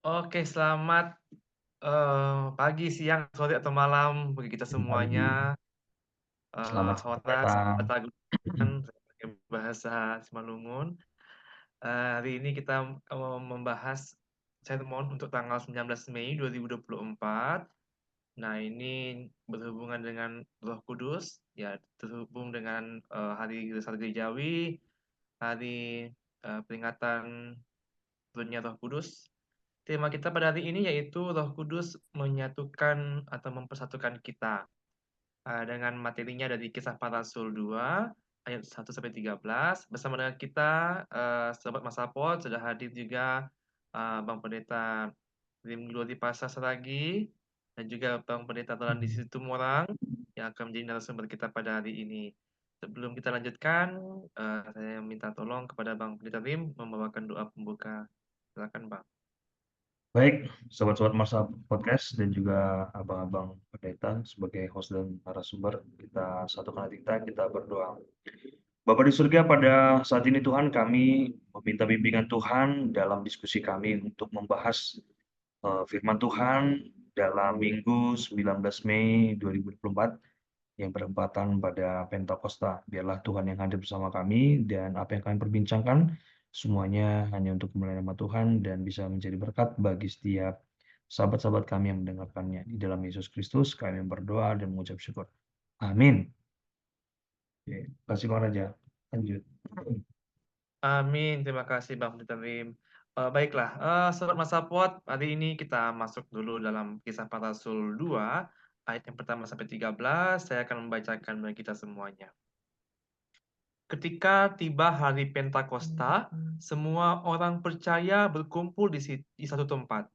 Oke, selamat, pagi, siang, sore, atau malam bagi kita Pagi, semuanya. selamat Horas, datang. Patagonan, pakai bahasa Simalungun. Hari ini kita, membahas sermon untuk tanggal 19 Mei 2024. Nah, ini berhubungan dengan Roh Kudus, ya terhubung dengan, Hari Besar Gerejawi, hari, peringatan turunnya Roh Kudus. Tema kita pada hari ini yaitu Roh Kudus menyatukan atau mempersatukan kita. Dengan materinya dari Kisah Para Rasul 2 ayat 1-13. Bersama dengan kita, Sobat Masapot, sudah hadir juga, Bang Pendeta Lim Glory Pasar Seragi, dan juga Bang Pendeta Rolandi Situmorang yang akan menjadi narasumber kita pada hari ini. Sebelum kita lanjutkan, saya minta tolong kepada Bang Pendeta Lim membawakan doa pembuka. Silakan, Bang. Baik, sobat-sobat Marsa Podcast dan juga abang-abang pendeta sebagai host dan narasumber, kita satukan hati kita berdoa. Bapa di surga, pada saat ini Tuhan kami meminta bimbingan Tuhan dalam diskusi kami untuk membahas firman Tuhan dalam Minggu 19 Mei 2024 yang bertepatan pada Pentakosta. Biarlah Tuhan yang hadir bersama kami dan apa yang kami perbincangkan semuanya hanya untuk kemuliaan nama Tuhan dan bisa menjadi berkat bagi setiap sahabat-sahabat kami yang mendengarkannya. Di dalam Yesus Kristus kami berdoa dan mengucap syukur. Amin. Oke, kasih Bang Raja. Lanjut. Amin, terima kasih Bang Peter Lim. Baiklah, Sobat Masapot, hari ini kita masuk dulu dalam Kisah Para Rasul 2, ayat yang pertama sampai 13. Saya akan membacakan bagi kita semuanya. Ketika tiba hari Pentakosta, semua orang percaya berkumpul di satu tempat.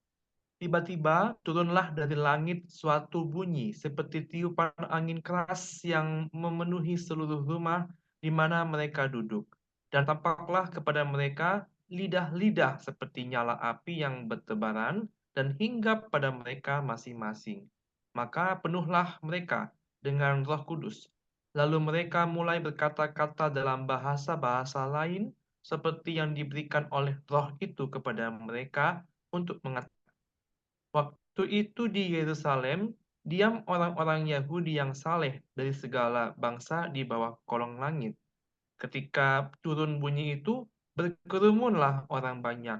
Tiba-tiba turunlah dari langit suatu bunyi seperti tiupan angin keras yang memenuhi seluruh rumah di mana mereka duduk. Dan tampaklah kepada mereka lidah-lidah seperti nyala api yang bertebaran dan hinggap pada mereka masing-masing. Maka penuhlah mereka dengan Roh Kudus. Lalu mereka mulai berkata-kata dalam bahasa-bahasa lain seperti yang diberikan oleh Roh itu kepada mereka untuk mengatakan. Waktu itu di Yerusalem, diam orang-orang Yahudi yang saleh dari segala bangsa di bawah kolong langit. Ketika turun bunyi itu, berkerumunlah orang banyak.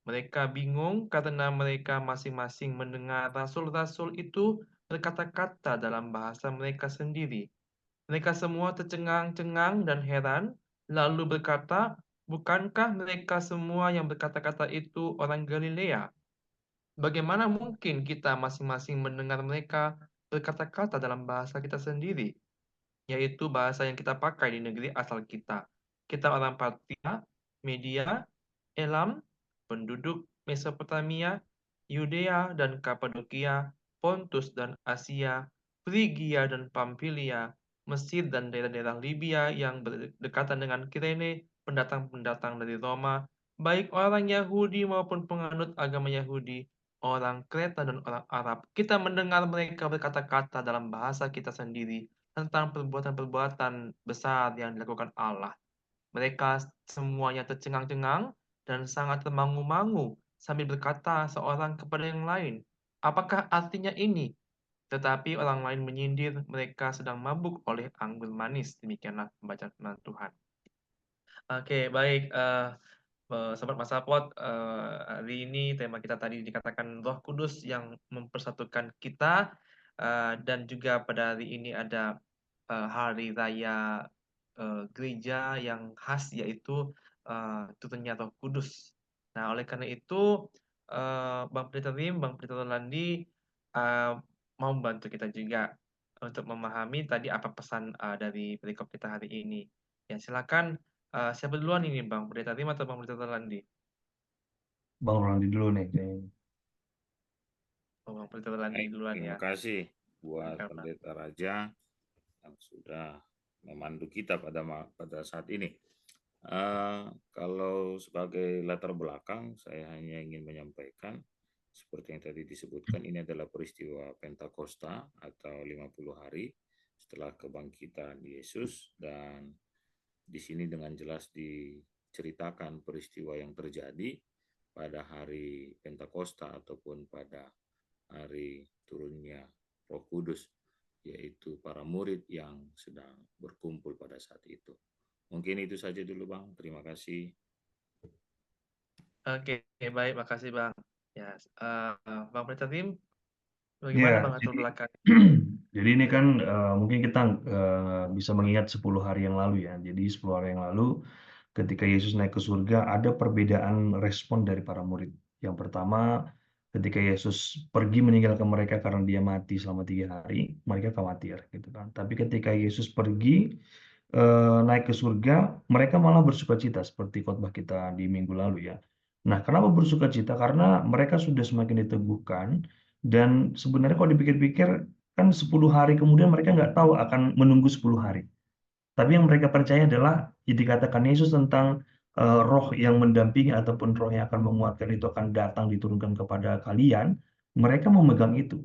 Mereka bingung karena mereka masing-masing mendengar rasul-rasul itu berkata-kata dalam bahasa mereka sendiri. Mereka semua tercengang-cengang dan heran, lalu berkata, "Bukankah mereka semua yang berkata-kata itu orang Galilea? Bagaimana mungkin kita masing-masing mendengar mereka berkata-kata dalam bahasa kita sendiri, yaitu bahasa yang kita pakai di negeri asal kita? Kita orang Partia, Media, Elam, penduduk Mesopotamia, Yudea dan Kapadokia, Pontus dan Asia, Frigia dan Pamfilia, Mesir dan daerah-daerah Libya yang berdekatan dengan Kirene, pendatang-pendatang dari Roma, baik orang Yahudi maupun penganut agama Yahudi, orang Kreta dan orang Arab. Kita mendengar mereka berkata-kata dalam bahasa kita sendiri tentang perbuatan-perbuatan besar yang dilakukan Allah. Mereka semuanya tercengang-cengang dan sangat termangu-mangu sambil berkata seorang kepada yang lain, "Apakah artinya ini?" Tetapi orang lain menyindir, mereka sedang mabuk oleh anggur manis. Demikianlah pembacaan firman Tuhan. Oke, baik, Sobat Masapot, hari ini tema kita tadi dikatakan Roh Kudus yang mempersatukan kita, dan juga pada hari ini ada, hari raya, gereja yang khas yaitu, turunnya Roh Kudus. Nah, oleh karena itu, Bang Pendeta Lim, Bang Pendeta Rolandi, eee, mau membantu kita juga untuk memahami tadi apa pesan, dari perikop kita hari ini. Ya, silakan. Siapa duluan ini Bang, Pendeta Tim atau Bang Pendeta Landi? Bang Rolandi dulu nih kayaknya. Oh, Bang Pendeta Landi Baik, duluan terima ya. kasih buat Silakan, Bang. Pendeta Raja yang sudah memandu kita pada saat ini. Kalau sebagai latar belakang, saya hanya ingin menyampaikan seperti yang tadi disebutkan, ini adalah peristiwa Pentakosta atau 50 hari setelah kebangkitan Yesus, dan di sini dengan jelas diceritakan peristiwa yang terjadi pada hari Pentakosta ataupun pada hari turunnya Roh Kudus, yaitu para murid yang sedang berkumpul pada saat itu. Mungkin itu saja dulu Bang, terima kasih. Oke, baik, makasih Bang. Ya, Bang Pendeta Tim, bagaimana Ya, Bang latar belakang? jadi ini kan mungkin kita bisa mengingat 10 hari yang lalu ya. Jadi 10 hari yang lalu ketika Yesus naik ke surga ada perbedaan respon dari para murid. Yang pertama, ketika Yesus pergi meninggalkan mereka karena dia mati selama 3 hari, mereka khawatir gitu kan. Tapi ketika Yesus pergi naik ke surga, mereka malah bersukacita seperti khotbah kita di minggu lalu ya. Nah, kenapa bersukacita? Karena mereka sudah semakin diteguhkan dan sebenarnya kalau dipikir-pikir kan 10 hari kemudian mereka nggak tahu akan menunggu 10 hari. Tapi yang mereka percaya adalah yang dikatakan Yesus tentang roh yang mendampingi ataupun roh yang akan menguatkan itu akan datang diturunkan kepada kalian. Mereka memegang itu.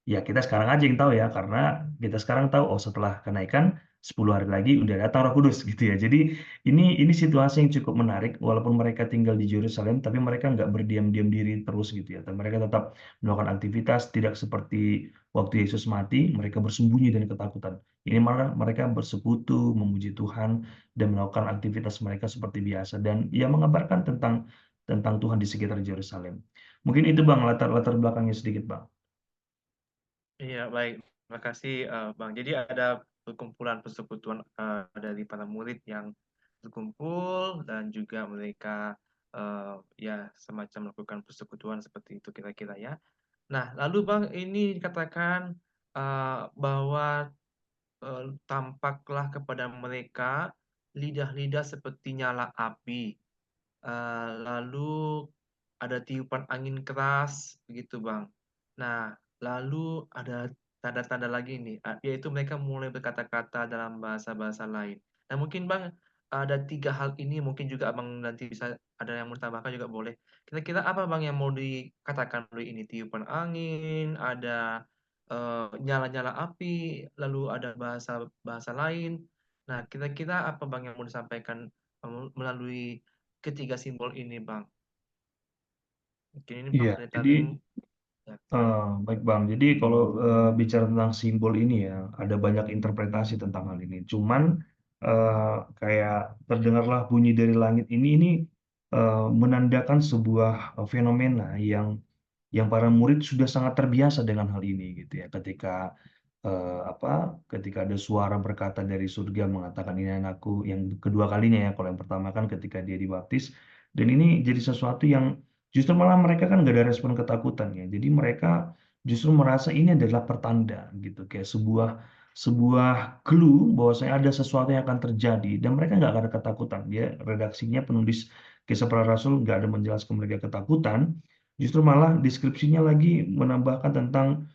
Ya kita sekarang aja yang tahu ya, karena kita sekarang tahu, oh setelah kenaikan 10 hari lagi udah datang Roh Kudus gitu ya. Jadi ini situasi yang cukup menarik, walaupun mereka tinggal di Yerusalem, tapi mereka nggak berdiam-diam diri terus gitu ya. Tapi mereka tetap melakukan aktivitas, tidak seperti waktu Yesus mati, mereka bersembunyi dan ketakutan. Ini malah mereka bersekutu, memuji Tuhan, dan melakukan aktivitas mereka seperti biasa. Dan ia mengabarkan tentang Tuhan di sekitar Yerusalem. Mungkin itu Bang, latar belakangnya sedikit Bang. Iya, baik. Terima kasih, Bang. Jadi ada perkumpulan persekutuan dari para murid yang berkumpul dan juga mereka ya semacam melakukan persekutuan seperti itu kira-kira ya. Nah, lalu Bang, ini dikatakan bahwa tampaklah kepada mereka lidah-lidah seperti nyala api. Lalu ada tiupan angin keras, begitu Bang. Nah, lalu ada tanda-tanda lagi nih, yaitu mereka mulai berkata-kata dalam bahasa-bahasa lain. Nah, mungkin Bang, ada 3 hal ini mungkin juga Abang nanti bisa ada yang mau ditambahkan juga boleh. Kira-kira apa Bang yang mau dikatakan dari ini? Tiupan angin, ada nyala-nyala api, lalu ada bahasa-bahasa lain. Nah, kira-kira apa Bang yang mau disampaikan melalui ketiga simbol ini, Bang? Mungkin ini Bang Iya, Pendeta jadi Tim. Ya, baik Bang. Jadi kalau bicara tentang simbol ini ya, ada banyak interpretasi tentang hal ini. Cuman kayak terdengarlah bunyi dari langit ini menandakan sebuah fenomena yang para murid sudah sangat terbiasa dengan hal ini gitu ya. Ketika ada suara berkata dari surga mengatakan ini anakku yang kedua kalinya ya. Kalau yang pertama kan ketika dia dibaptis dan ini jadi sesuatu yang justru malah mereka kan gak ada respon ketakutan ya. Jadi mereka justru merasa ini adalah pertanda gitu kayak sebuah clue bahwa saya ada sesuatu yang akan terjadi dan mereka nggak ada ketakutan. Dia redaksinya penulis Kisah Para Rasul nggak ada menjelaskan mereka ketakutan. Justru malah deskripsinya lagi menambahkan tentang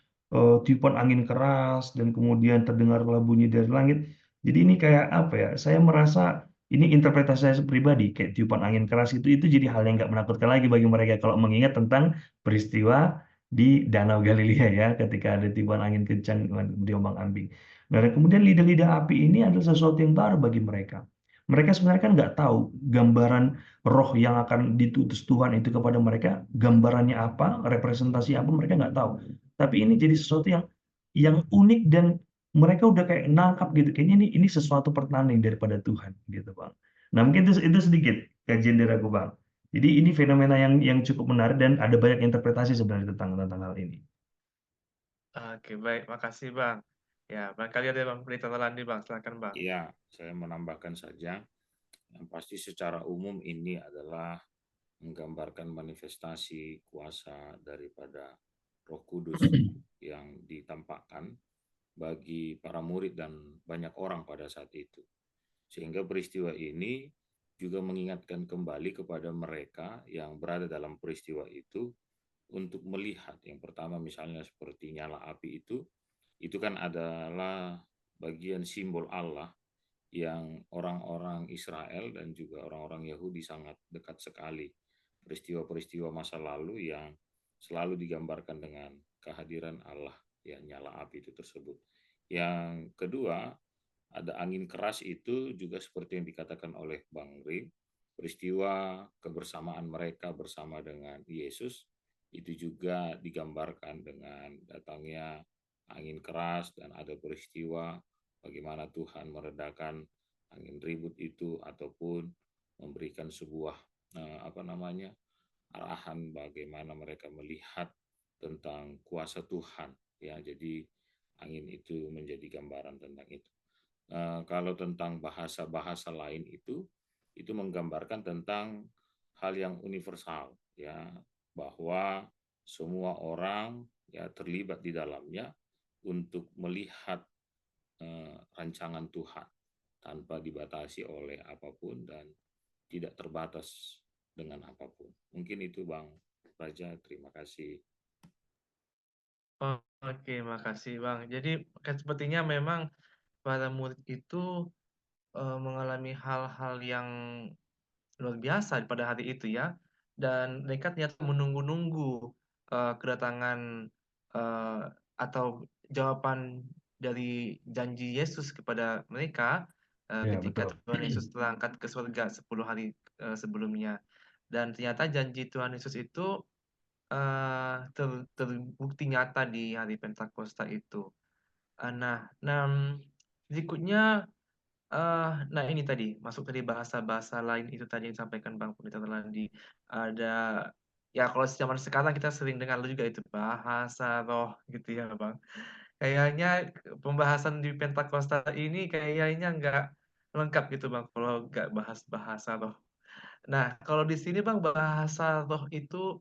tiupan angin keras dan kemudian terdengarlah bunyi dari langit. Jadi ini kayak apa ya? Saya merasa ini interpretasi saya pribadi kayak tiupan angin keras itu jadi hal yang nggak menakutkan lagi bagi mereka kalau mengingat tentang peristiwa di Danau Galilea ya ketika ada tiupan angin kencang diombang-ambing. Nah, dan kemudian lidah-lidah api ini adalah sesuatu yang baru bagi mereka. Mereka sebenarnya kan nggak tahu gambaran roh yang akan ditutus Tuhan itu kepada mereka, gambarannya apa, representasi apa, mereka nggak tahu. Tapi ini jadi sesuatu yang unik dan mereka udah kayak nangkap gitu. Kayaknya ini sesuatu pertanda daripada Tuhan gitu, Bang. Nah, mungkin itu sedikit kajian dari aku, Bang. Jadi ini fenomena yang cukup menarik dan ada banyak interpretasi sebenarnya tentang hal ini. oke, baik. Makasih, Bang. Ya, barangkali ada Bang Pendeta Rolandi, Bang. Silakan, Bang. Iya, saya menambahkan saja, yang pasti secara umum ini adalah menggambarkan manifestasi kuasa daripada Roh Kudus yang ditampakkan bagi para murid dan banyak orang pada saat itu. Sehingga peristiwa ini juga mengingatkan kembali kepada mereka yang berada dalam peristiwa itu untuk melihat. Yang pertama misalnya seperti nyala api itu kan adalah bagian simbol Allah yang orang-orang Israel dan juga orang-orang Yahudi sangat dekat sekali. Peristiwa-peristiwa masa lalu yang selalu digambarkan dengan kehadiran Allah, ya nyala api itu tersebut. Yang kedua, ada angin keras itu juga seperti yang dikatakan oleh Bang Rim, peristiwa kebersamaan mereka bersama dengan Yesus itu juga digambarkan dengan datangnya angin keras dan ada peristiwa bagaimana Tuhan meredakan angin ribut itu ataupun memberikan sebuah arahan bagaimana mereka melihat tentang kuasa Tuhan, ya. Jadi angin itu menjadi gambaran tentang itu. Kalau tentang bahasa-bahasa lain itu menggambarkan tentang hal yang universal, ya, bahwa semua orang ya terlibat di dalamnya untuk melihat rancangan Tuhan tanpa dibatasi oleh apapun dan tidak terbatas dengan apapun. Mungkin itu Bang Raja, terima kasih. Oh, oke, makasih Bang. Jadi kan sepertinya memang para murid itu mengalami hal-hal yang luar biasa pada hari itu ya, dan mereka ternyata menunggu-nunggu kedatangan eh, atau jawaban dari janji Yesus kepada mereka Ya, ketika betul. Tuhan Yesus terangkat ke surga 10 hari sebelumnya. Dan ternyata janji Tuhan Yesus itu terbukti nyata di hari Pentakosta itu. Nah, berikutnya, nah ini tadi masuk tadi bahasa-bahasa lain itu tadi yang disampaikan Bang Pendeta Terlandi. Ada ya kalau zaman sekarang kita sering dengar juga itu bahasa roh gitu ya Bang. Kayaknya pembahasan di Pentakosta ini kayaknya nggak lengkap gitu Bang kalau nggak bahas bahasa roh. Nah, kalau di sini Bang bahasa roh itu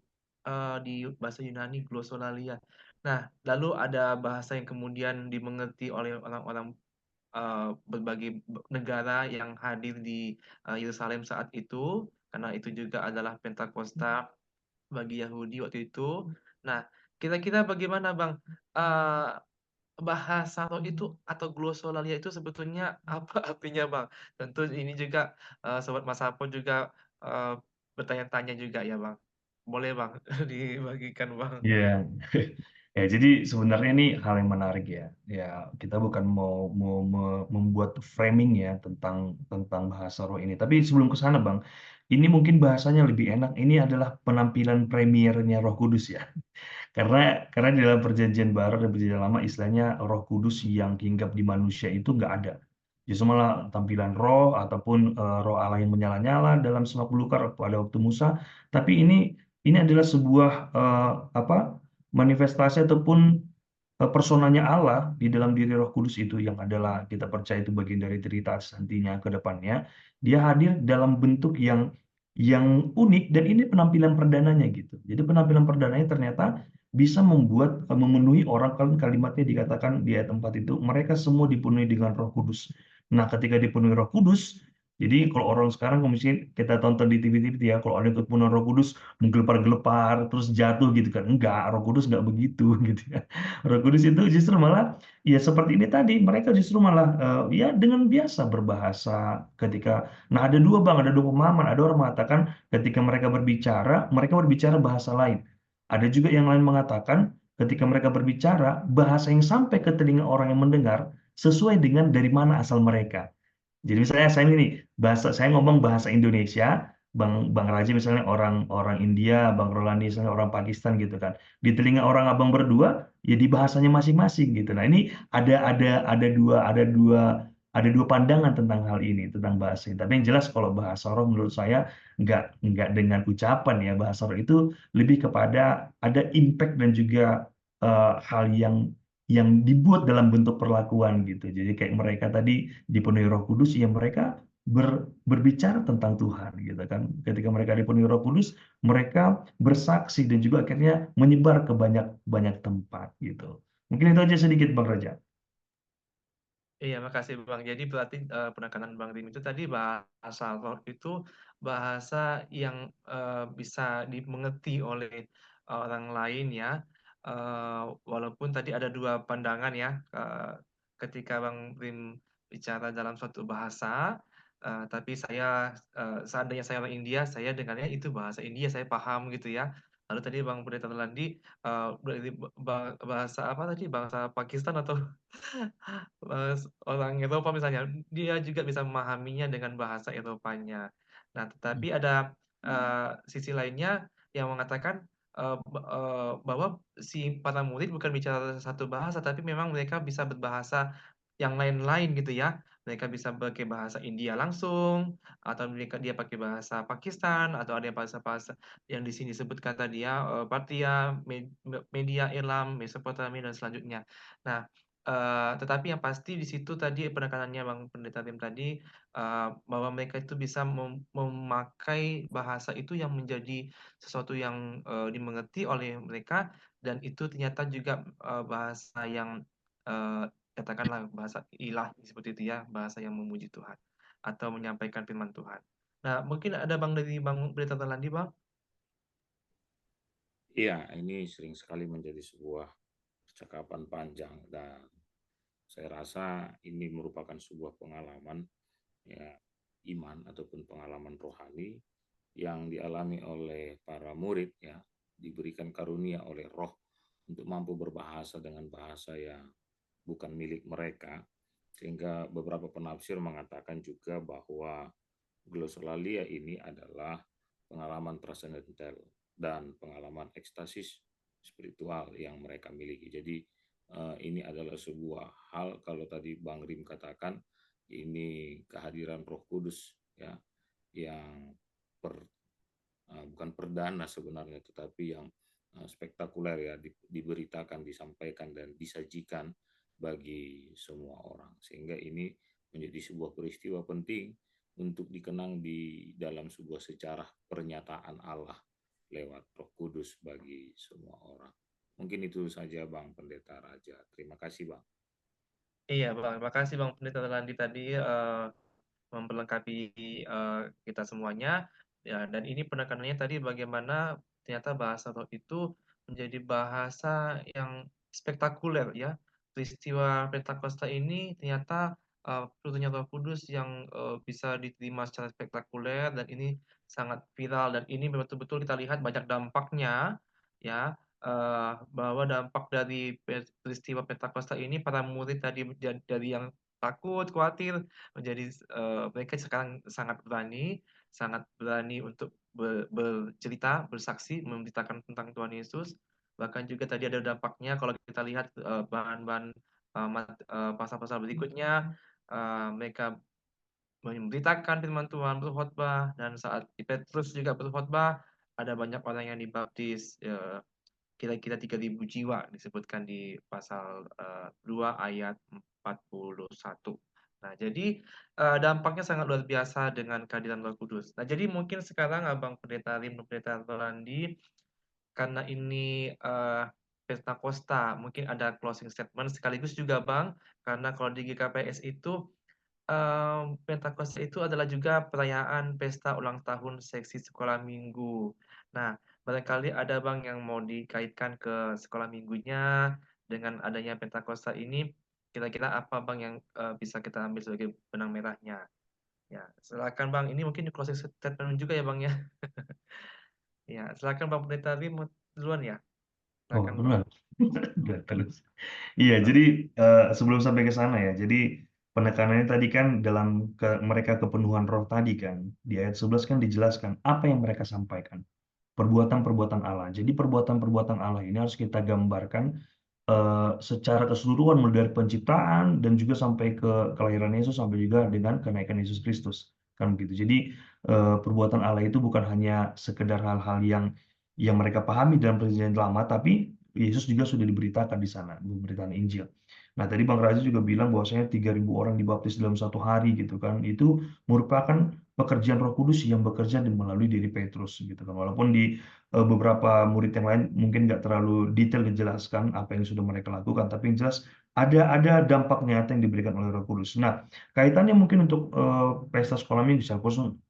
di bahasa Yunani glossolalia. Nah, lalu ada bahasa yang kemudian dimengerti oleh orang-orang berbagai negara yang hadir di Yerusalem saat itu, karena itu juga adalah Pentakosta bagi Yahudi waktu itu. Nah, kira-kira bagaimana Bang? Eh, Bahasa roh itu atau glossolalia itu sebetulnya apa artinya Bang? Tentu ini juga Sobat Mas Sapo juga eh, bertanya-tanya juga ya Bang. Boleh Bang dibagikan Bang. Iya. Ya, jadi sebenarnya ini hal yang menarik ya. Ya, kita bukan mau membuat framing ya tentang bahasa roh ini. Tapi sebelum ke sana, Bang, ini mungkin bahasanya lebih enak. Ini adalah penampilan premiernya Roh Kudus ya. Karena di dalam perjanjian baru dan perjanjian lama istilahnya Roh Kudus yang hinggap di manusia itu nggak ada. Justru malah tampilan roh ataupun roh Allah yang menyala-nyala dalam semak belukar pada waktu Musa. Tapi ini adalah sebuah apa manifestasi ataupun personanya Allah di dalam diri Roh Kudus itu yang adalah kita percaya itu bagian dari cerita nantinya ke depannya. Dia hadir dalam bentuk yang unik dan ini penampilan perdananya gitu. Jadi penampilan perdananya ternyata bisa memenuhi orang kalau kalimatnya dikatakan di ayat 4 itu mereka semua dipenuhi dengan Roh Kudus. Nah, ketika dipenuhi Roh Kudus, jadi kalau orang sekarang kalau misalnya kita tonton di TV-TV ya, kalau ada kepenuhan Roh Kudus menggelepar-gelepar terus jatuh gitu kan. Enggak, Roh Kudus enggak begitu gitu ya. Roh Kudus itu justru malah ya seperti ini tadi, mereka justru malah ya dengan biasa berbahasa ketika nah ada dua Bang, ada dua pemahaman. Ada orang mengatakan ketika mereka berbicara bahasa lain. Ada juga yang lain mengatakan ketika mereka berbicara bahasa yang sampai ke telinga orang yang mendengar sesuai dengan dari mana asal mereka. Jadi misalnya saya ngomong bahasa Indonesia, Bang Raji misalnya orang orang India, Bang Rolandi misalnya orang Pakistan gitu kan. Di telinga orang abang berdua, ya di bahasanya masing-masing gitu. Nah ini ada dua pandangan tentang hal ini tentang bahasa ini. Tapi yang jelas kalau bahasa roh menurut saya nggak dengan ucapan ya bahasa roh itu lebih kepada ada impact dan juga hal yang dibuat dalam bentuk perlakuan gitu. Jadi kayak mereka tadi dipenuhi Roh Kudus, ya mereka berbicara tentang Tuhan gitu kan. Ketika mereka dipenuhi Roh Kudus, mereka bersaksi dan juga akhirnya menyebar ke banyak banyak tempat gitu. Mungkin itu aja sedikit Bang Raja. Iya, makasih Bang. Jadi berarti penekanan Bang Rim itu tadi bahasa roh itu bahasa yang bisa dimengerti oleh orang lain ya. Walaupun tadi ada dua pandangan ya, ketika Bang Rim bicara dalam suatu bahasa, tapi seandainya saya orang India, saya dengarnya itu bahasa India, saya paham gitu ya. Lalu tadi Bang Pendeta Landi berarti bahasa apa tadi? Bahasa Pakistan atau orang Eropa misalnya, dia juga bisa memahaminya dengan bahasa Eropanya. Nah, tetapi ada sisi lainnya yang mengatakan bahwa si para murid bukan bicara satu bahasa, tapi memang mereka bisa berbahasa yang lain-lain gitu ya. Mereka bisa pakai bahasa India langsung, atau dia pakai bahasa Pakistan, atau ada bahasa-bahasa yang di sini disebutkan tadi ya, Partia, Media, Elam, Mesopotamia, dan selanjutnya. Nah, tetapi yang pasti di situ tadi penekanannya Bang Pendeta Tim tadi, bahwa mereka itu bisa memakai bahasa itu yang menjadi sesuatu yang dimengerti oleh mereka, dan itu ternyata juga bahasa yang katakanlah bahasa ilahi seperti itu ya, bahasa yang memuji Tuhan atau menyampaikan firman Tuhan. Nah, mungkin ada Bang dari Bang Pendeta Terlandi, Bang? Iya, ini sering sekali menjadi sebuah percakapan panjang, dan saya rasa ini merupakan sebuah pengalaman, ya, iman ataupun pengalaman rohani yang dialami oleh para murid, ya, diberikan karunia oleh Roh untuk mampu berbahasa dengan bahasa yang bukan milik mereka, sehingga beberapa penafsir mengatakan juga bahwa glosolalia ini adalah pengalaman transendental dan pengalaman ekstasis spiritual yang mereka miliki. Jadi ini adalah sebuah hal, kalau tadi Bang Rim katakan, ini kehadiran Roh Kudus, ya, yang bukan perdana sebenarnya, tetapi yang spektakuler, ya, diberitakan, disampaikan, dan disajikan bagi semua orang. Sehingga ini menjadi sebuah peristiwa penting untuk dikenang di dalam sebuah sejarah pernyataan Allah lewat Roh Kudus bagi semua orang. Mungkin itu saja Bang Pendeta Raja. Terima kasih Bang. Iya, Bang. Terima kasih Bang Pendeta Terlandi tadi memperlengkapi kita semuanya, ya. Dan ini penekanannya tadi bagaimana ternyata bahasa roh itu menjadi bahasa yang spektakuler ya. Peristiwa Pentakosta ini ternyata turunnya Roh Kudus yang bisa diterima secara spektakuler, dan ini sangat viral, dan ini betul-betul kita lihat banyak dampaknya ya, bahwa dampak dari peristiwa Pentakosta ini para murid tadi dari yang takut, khawatir, menjadi mereka sekarang sangat berani untuk bercerita, bersaksi, memberitakan tentang Tuhan Yesus. Bahkan juga tadi ada dampaknya kalau kita lihat bahan-bahan pasal-pasal berikutnya, mereka memberitakan firman Tuhan, berkhotbah, dan saat Petrus juga berkhotbah, ada banyak orang yang dibaptis, kira-kira 3.000 jiwa disebutkan di pasal 2 ayat 41. Nah, jadi dampaknya sangat luar biasa dengan kehadiran Roh Kudus. Nah, jadi mungkin sekarang Abang Pendeta Rim, Pendeta Rolandi, karena ini Pentakosta, mungkin ada closing statement sekaligus juga Bang, karena kalau di GKPS itu Pentakosta itu adalah juga perayaan pesta ulang tahun seksi sekolah minggu. Nah, barangkali ada Bang yang mau dikaitkan ke sekolah minggunya dengan adanya Pentakosta ini, kira-kira apa Bang yang bisa kita ambil sebagai benang merahnya? Ya, silakan Bang. Ini mungkin closing statement juga ya Bang ya. Ya, silakan Bang Pendeta Rim duluan ya. Oh, Silakan Bang. benar. Udah terus. Iya, jadi sebelum sampai ke sana ya, jadi penekanannya tadi kan dalam mereka kepenuhan roh tadi kan, di ayat 11 kan dijelaskan apa yang mereka sampaikan. Perbuatan-perbuatan Allah. Jadi perbuatan-perbuatan Allah ini harus kita gambarkan secara keseluruhan, mulai dari penciptaan dan juga sampai ke kelahiran Yesus, sampai juga dengan kenaikan Yesus Kristus. Kan begitu. Jadi perbuatan Allah itu bukan hanya sekedar hal-hal yang mereka pahami dalam perjanjian lama, tapi Yesus juga sudah diberitakan di sana, pemberitaan Injil. Nah, tadi Bang Raja juga bilang bahwasanya 3.000 orang dibaptis dalam satu hari gitu kan. Itu merupakan pekerjaan Roh Kudus yang bekerja melalui diri Petrus gitu kan. Walaupun di beberapa murid yang lain mungkin nggak terlalu detail dijelaskan apa yang sudah mereka lakukan, tapi yang jelas ada dampak nyata yang diberikan oleh Roh Kudus. Nah, kaitannya mungkin untuk pesta sekolah minggu,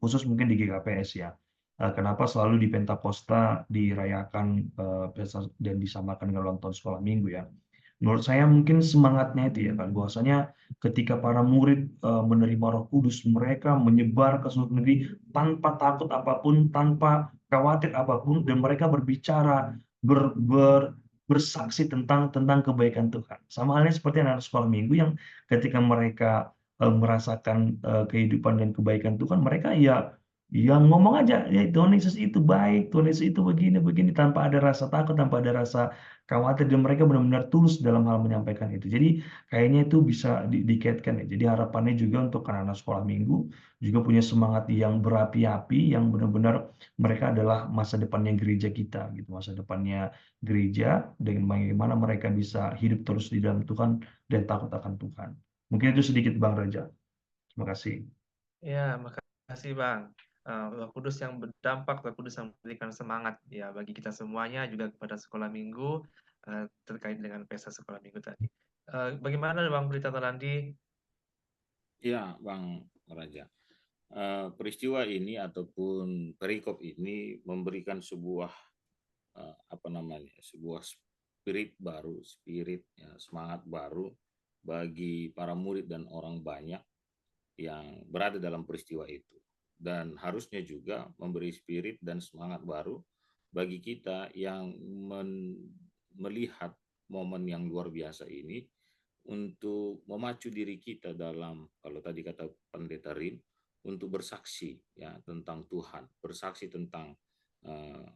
khusus mungkin di GKPS ya. Kenapa selalu di Pentakosta dirayakan pesta dan disamakan dengan ulang tahun sekolah minggu ya? Menurut saya mungkin semangatnya itu ya kan, bahwasanya ketika para murid menerima Roh Kudus, mereka menyebar ke seluruh negeri tanpa takut apapun, tanpa khawatir apapun, dan mereka berbicara, bersaksi tentang kebaikan Tuhan. Sama halnya seperti anak sekolah minggu yang ketika mereka merasakan kehidupan dan kebaikan Tuhan, mereka ya yang ngomong aja, ya Tuhan Yesus itu baik, Tuhan Yesus itu begini-begini, tanpa ada rasa takut, tanpa ada rasa khawatir, dan mereka benar-benar tulus dalam hal menyampaikan itu. Jadi kayaknya itu bisa dikaitkan ya. Jadi harapannya juga untuk anak-anak sekolah minggu juga punya semangat yang berapi-api, yang benar-benar mereka adalah masa depannya gereja kita, gitu, masa depannya gereja, dengan bagaimana mereka bisa hidup terus di dalam Tuhan dan takut akan Tuhan. Mungkin itu sedikit Bang Raja. Terima kasih. Ya, makasih Bang. Roh Kudus yang berdampak, Roh Kudus yang memberikan semangat ya bagi kita semuanya, juga kepada sekolah minggu terkait dengan pesta sekolah minggu tadi. Bagaimana Bang Berita Tolandi? Ya, Bang Raja. Peristiwa ini ataupun perikop ini memberikan sebuah sebuah spirit ya, semangat baru bagi para murid dan orang banyak yang berada dalam peristiwa itu, dan harusnya juga memberi spirit dan semangat baru bagi kita yang melihat momen yang luar biasa ini, untuk memacu diri kita dalam, kalau tadi kata Pendeta Rim, untuk bersaksi ya tentang Tuhan, bersaksi tentang uh,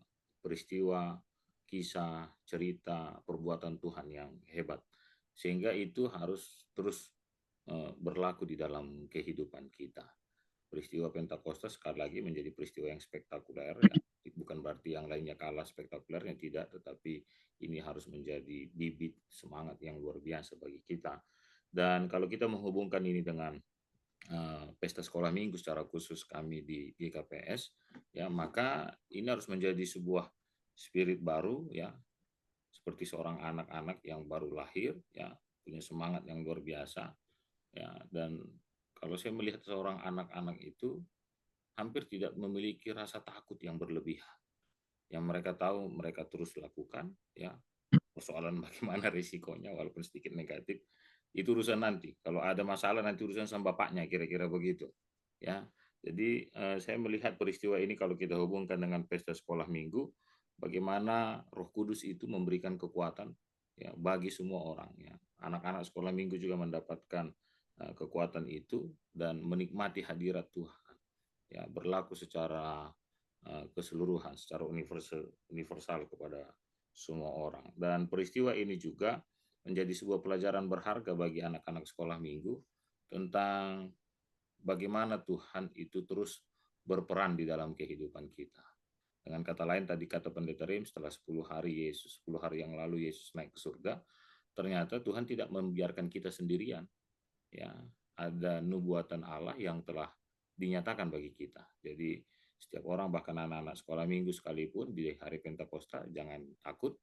peristiwa, kisah, cerita, perbuatan Tuhan yang hebat, sehingga itu harus terus berlaku di dalam kehidupan kita. Peristiwa Pentakosta sekali lagi menjadi peristiwa yang spektakuler ya. Bukan berarti yang lainnya kalah spektakulernya, tidak, tetapi ini harus menjadi bibit semangat yang luar biasa bagi kita. Dan kalau kita menghubungkan ini dengan pesta sekolah minggu secara khusus kami di GKPS ya, maka ini harus menjadi sebuah spirit baru ya, seperti seorang anak-anak yang baru lahir ya, punya semangat yang luar biasa ya. Dan kalau saya melihat seorang anak-anak itu hampir tidak memiliki rasa takut yang berlebihan, yang mereka tahu mereka terus lakukan ya. Persoalan bagaimana risikonya walaupun sedikit negatif itu urusan nanti, kalau ada masalah nanti urusan sama bapaknya, kira-kira begitu ya. Jadi saya melihat peristiwa ini kalau kita hubungkan dengan pesta sekolah minggu, bagaimana Roh Kudus itu memberikan kekuatan ya bagi semua orang ya. Anak-anak sekolah minggu juga mendapatkan kekuatan itu dan menikmati hadirat Tuhan ya, berlaku secara keseluruhan, secara universal kepada semua orang. Dan peristiwa ini juga menjadi sebuah pelajaran berharga bagi anak-anak sekolah minggu tentang bagaimana Tuhan itu terus berperan di dalam kehidupan kita. Dengan kata lain, tadi kata Pendeta Rim, setelah 10 hari 10 hari yang lalu Yesus naik ke surga, ternyata Tuhan tidak membiarkan kita sendirian. Ya, ada nubuatan Allah yang telah dinyatakan bagi kita. Jadi setiap orang, bahkan anak-anak sekolah minggu sekalipun, di hari Pentakosta jangan takut,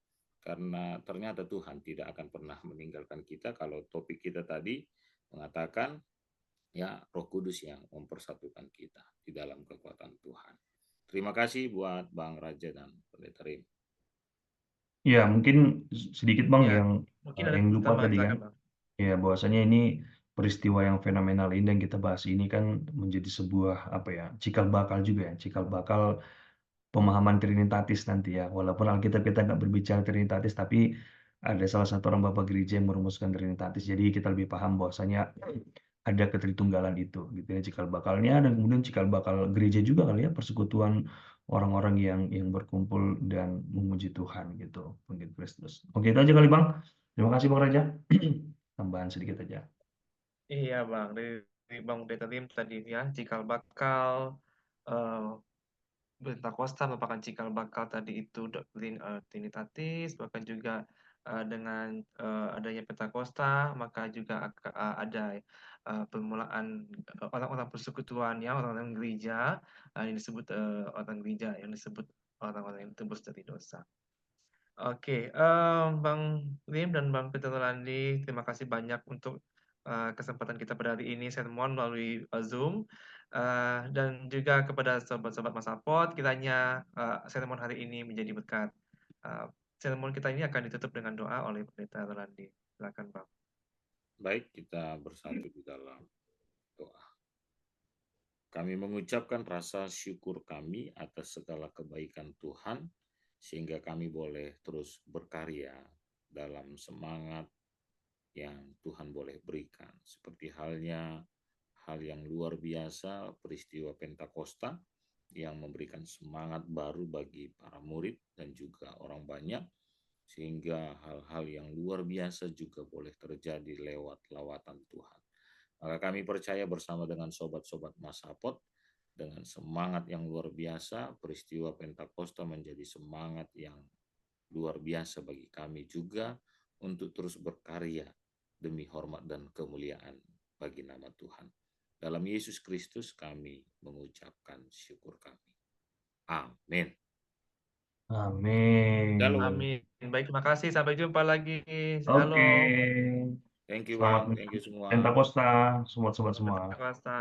karena ternyata Tuhan tidak akan pernah meninggalkan kita. Kalau topik kita tadi mengatakan ya Roh Kudus yang mempersatukan kita di dalam kekuatan Tuhan. Terima kasih buat Bang Raja dan Pendeta Rim. Ya, mungkin sedikit Bang Ya, yang mungkin ada yang lupa tambahan, tadi kan. silakan Bang. Ya, bahwasanya ini peristiwa yang fenomenal ini dan kita bahas ini kan menjadi sebuah apa ya, cikal bakal juga ya, cikal bakal pemahaman Trinitatis nanti ya. Walaupun Alkitab kita nggak berbicara Trinitatis, tapi ada salah satu orang Bapak Gereja yang merumuskan Trinitatis. Jadi kita lebih paham bahwasanya ada ketritunggalan itu, gitu ya, cikal bakalnya, dan kemudian cikal bakal gereja juga kali ya, persekutuan orang-orang yang berkumpul dan memuji Tuhan gitu, begitu Kristus. Oke, itu aja kali Bang. Terima kasih Bang Raja. Tambahan sedikit aja. Iya Bang, dari Bang Pendeta Rim tadi ya, cikal bakal eh, Pentakosta merupakan cikal bakal tadi itu doktrin Trinitatis, bahkan juga dengan adanya Pentakosta, maka juga ada permulaan orang-orang persekutuan ya, orang-orang gereja, yang disebut orang gereja, yang disebut orang-orang yang tebus dari dosa. Oke, Bang Lim dan Bang Peter Rolandi, terima kasih banyak untuk kesempatan kita pada hari ini sermon melalui Zoom. Dan juga kepada sobat-sobat Masapot, kiranya sermon hari ini menjadi berkat. Sermon kita ini akan ditutup dengan doa oleh Pendeta Rolandi. Silakan Bang. Baik, kita bersatu di dalam doa. Kami mengucapkan rasa syukur kami atas segala kebaikan Tuhan, sehingga kami boleh terus berkarya dalam semangat yang Tuhan boleh berikan. Seperti halnya hal yang luar biasa, peristiwa Pentakosta, yang memberikan semangat baru bagi para murid dan juga orang banyak, sehingga hal-hal yang luar biasa juga boleh terjadi lewat lawatan Tuhan. Maka kami percaya bersama dengan sobat-sobat Masapot, dengan semangat yang luar biasa, peristiwa Pentakosta menjadi semangat yang luar biasa bagi kami juga untuk terus berkarya demi hormat dan kemuliaan bagi nama Tuhan. Dalam Yesus Kristus kami mengucapkan syukur kami. Amin. Amin. Shalom. Amin. Baik, terima kasih. Sampai jumpa lagi. Oke. Shalom. Thank you Selamat Bang, thank you semua. Pentakosta, sobat-sobat semua. Pentakosta.